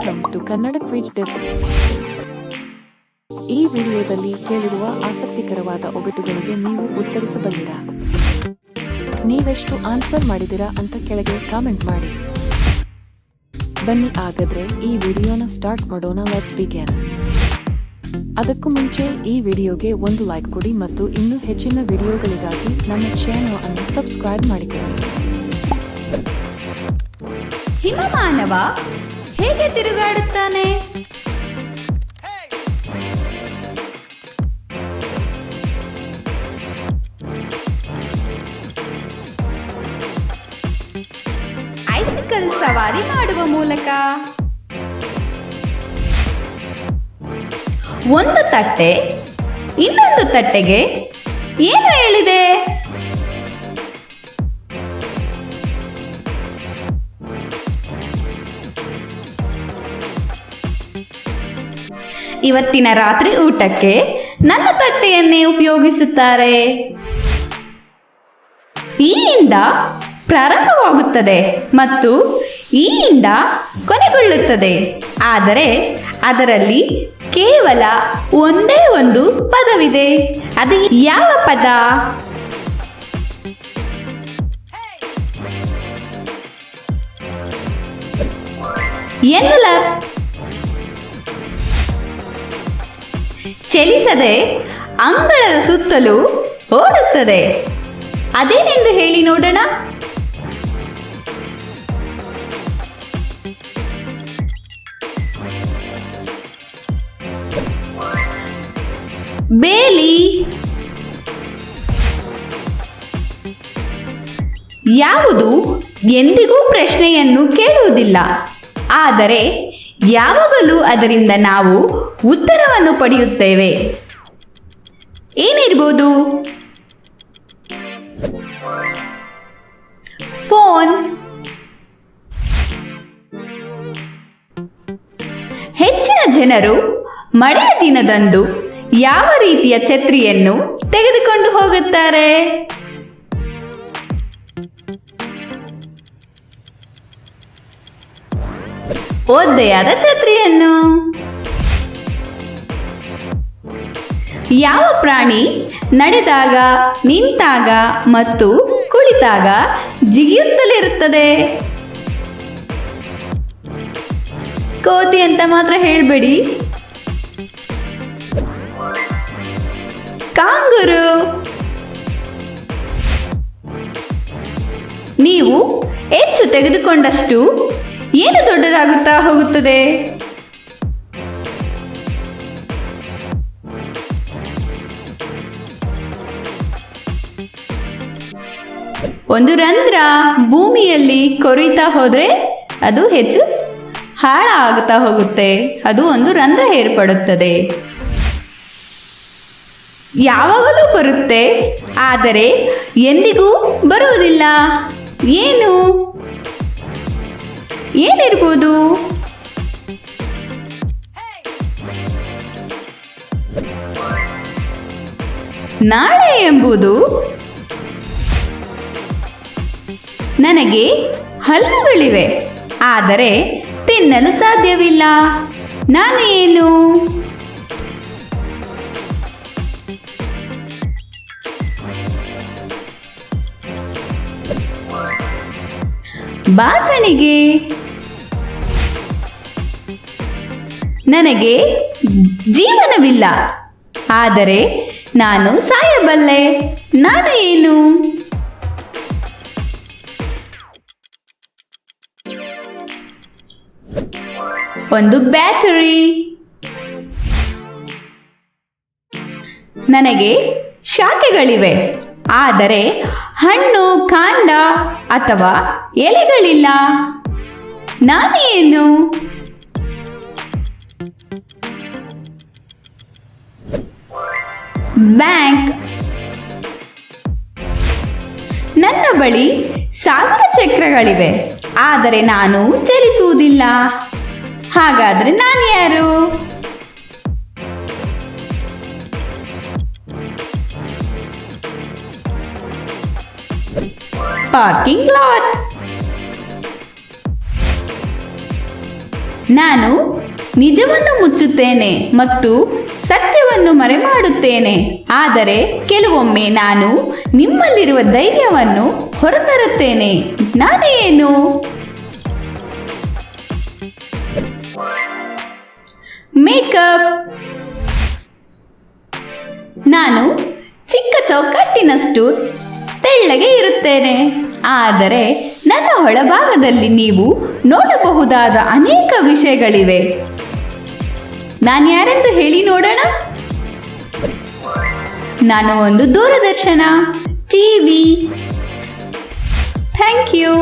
Welcome to Kannada quiz desk. ಈ ವಿಡಿಯೋದಲ್ಲಿ ಕೇಳಿರುವ ಆಸಕ್ತಿಕರವಾದ ಒಗಟುಗಳಿಗೆ ನೀವು ಉತ್ತರಿಸಬಲ್ಲಿರಾ? ನೀವೆಷ್ಟು ಆನ್ಸರ್ ಮಾಡಿದಿರಾ ಅಂತ ಕೆಳಗೆ ಕಾಮೆಂಟ್ ಮಾಡಿ. ಬನ್ನಿ ಹಾಗಾದ್ರೆ ಈ ವಿಡಿಯೋನ ಸ್ಟಾರ್ಟ್ ಮಾಡೋಣ. Let's begin. ಅದಕ್ಕೂ ಮುಂಚೆ ಈ ವಿಡಿಯೋಗೆ ಒಂದು ಲೈಕ್ ಕೊಡಿ ಮತ್ತು ಇನ್ನೂ ಹೆಚ್ಚಿನ ವಿಡಿಯೋಗಳಿಗಾಗಿ ನಮ್ಮ ಚಾನೆಲ್ ಅನ್ನು ಸಬ್ಸ್ಕ್ರೈಬ್ ಮಾಡಿಕೊಳ್ಳಿ. ಹಿಮಮಾನವ ಹೇಗೆ ತಿರುಗಾಡುತ್ತಾನೆ? ಐಸಿಕಲ್ ಸವಾರಿ ಮಾಡುವ ಮೂಲಕ. ಒಂದು ತಟ್ಟೆ ಇನ್ನೊಂದು ತಟ್ಟೆಗೆ ಏನು ಹೇಳಿದೆ? ಇವತ್ತಿನ ರಾತ್ರಿ ಊಟಕ್ಕೆ ನನ್ನ ತಟ್ಟೆಯನ್ನೇ ಉಪಯೋಗಿಸುತ್ತಾರೆ. ಈಯಿಂದ ಪ್ರಾರಂಭವಾಗುತ್ತದೆ ಮತ್ತು ಈಯಿಂದ ಕೊನೆಗೊಳ್ಳುತ್ತದೆ. ಆದರೆ ಅದರಲ್ಲಿ ಕೇವಲ ಒಂದೇ ಒಂದು ಪದವಿದೆ. ಅದು ಯಾವ ಪದ? ಎನ್ವಲಪ್. ಚಲಿಸದೆ ಅಂಗಳದ ಸುತ್ತಲೂ ಓಡುತ್ತದೆ. ಅದೇನೆಂದು ಹೇಳಿ ನೋಡೋಣ. ಬೇಲಿ. ಯಾವುದು ಎಂದಿಗೂ ಪ್ರಶ್ನೆಯನ್ನು ಕೇಳುವುದಿಲ್ಲ, ಆದರೆ ಯಾವಾಗಲೂ ಅದರಿಂದ ನಾವು ಉತ್ತರವನ್ನು ಪಡೆಯುತ್ತೇವೆ. ಏನಿರ್ಬೋದು? ಫೋನ್. ಹೆಚ್ಚಿನ ಜನರು ಮಳೆಯ ದಿನದಂದು ಯಾವ ರೀತಿಯ ಛತ್ರಿಯನ್ನು ತೆಗೆದುಕೊಂಡು ಹೋಗುತ್ತಾರೆ? ಒದ್ದೆಯಾದ ಛತ್ರಿಯನ್ನು. ಯಾವ ಪ್ರಾಣಿ ನಡೆದಾಗ, ನಿಂತಾಗ ಮತ್ತು ಕುಳಿತಾಗ ಜಿಗಿಯುತ್ತಲಿರುತ್ತದೆ? ಕೋತಿ ಅಂತ ಮಾತ್ರ ಹೇಳಬೇಡಿ. ಕಾಂಗರು. ನೀವು ಹೆಚ್ಚು ತೆಗೆದುಕೊಂಡಷ್ಟು ಏನು ದೊಡ್ಡದಾಗುತ್ತಾ ಹೋಗುತ್ತದೆ? ಒಂದು ರಂಧ್ರ ಭೂಮಿಯಲ್ಲಿ ಕೊರೆಯುತ್ತಾ ಹೋದರೆ ಅದು ಹೆಚ್ಚು ಹಾಳಾಗುತ್ತಾ ಹೋಗುತ್ತೆ. ಅದು ಒಂದು ರಂಧ್ರ ಏರ್ಪಡುತ್ತದೆ. ಯಾವಾಗಲೂ ಬರುತ್ತೆ, ಆದರೆ ಎಂದಿಗೂ ಬರುವುದಿಲ್ಲ. ಏನು? ಏನಿರ್ಬೋದು? ನಾಳೆ ಎಂಬುದು ನನಗೆ ಹಲ್ಲುಗಳಿವೆ, ಆದರೆ ತಿನ್ನಲು ಸಾಧ್ಯವಿಲ್ಲ. ನಾನು ಏನು? ಬಾಚಣಿಗೆ. ನನಗೆ ಜೀವನವಿಲ್ಲ, ಆದರೆ ನಾನು ಸಾಯಬಲ್ಲೆ. ನಾನು ಏನು? ಒಂದು ಬ್ಯಾಟರಿ. ನನಗೆ ಶಾಖೆಗಳಿವೆ, ಆದರೆ ಹಣ್ಣು, ಕಾಂಡ ಅಥವಾ ಎಲೆಗಳಿಲ್ಲ. ನಾನು ಏನು? ಬ್ಯಾಂಕ್. ನನ್ನ ಬಳಿ 1000 ಚಕ್ರಗಳಿವೆ, ಆದರೆ ನಾನು ಚಲಿಸುವುದಿಲ್ಲ. ಹಾಗಾದ್ರೆ ನಾನು ಯಾರು? Parking lot. ನಾನು ನಿಜವನ್ನು ಮುಚ್ಚುತ್ತೇನೆ ಮತ್ತು ಸತ್ಯವನ್ನು ಮರೆಮಾಡುತ್ತೇನೆ. ಆದರೆ ಕೆಲವೊಮ್ಮೆ ನಾನು ನಿಮ್ಮಲ್ಲಿರುವ ಧೈರ್ಯವನ್ನು ಹೊರತರುತ್ತೇನೆ. ನಾನೇನು? ಮೇಕಪ್. ನಾನು ಚಿಕ್ಕ ಚೌಕಟ್ಟಿನಷ್ಟು ತೆಳ್ಳಗೆ ಇರುತ್ತೇನೆ, ಆದರೆ ನನ್ನ ಒಳಭಾಗದಲ್ಲಿ ನೀವು ನೋಡಬಹುದಾದ ಅನೇಕ ವಿಷಯಗಳಿವೆ. ನಾನು ಯಾರೆಂದು ಹೇಳಿ ನೋಡೋಣ. ನಾನು ಒಂದು ದೂರದರ್ಶನ, ಟಿವಿ. Thank you.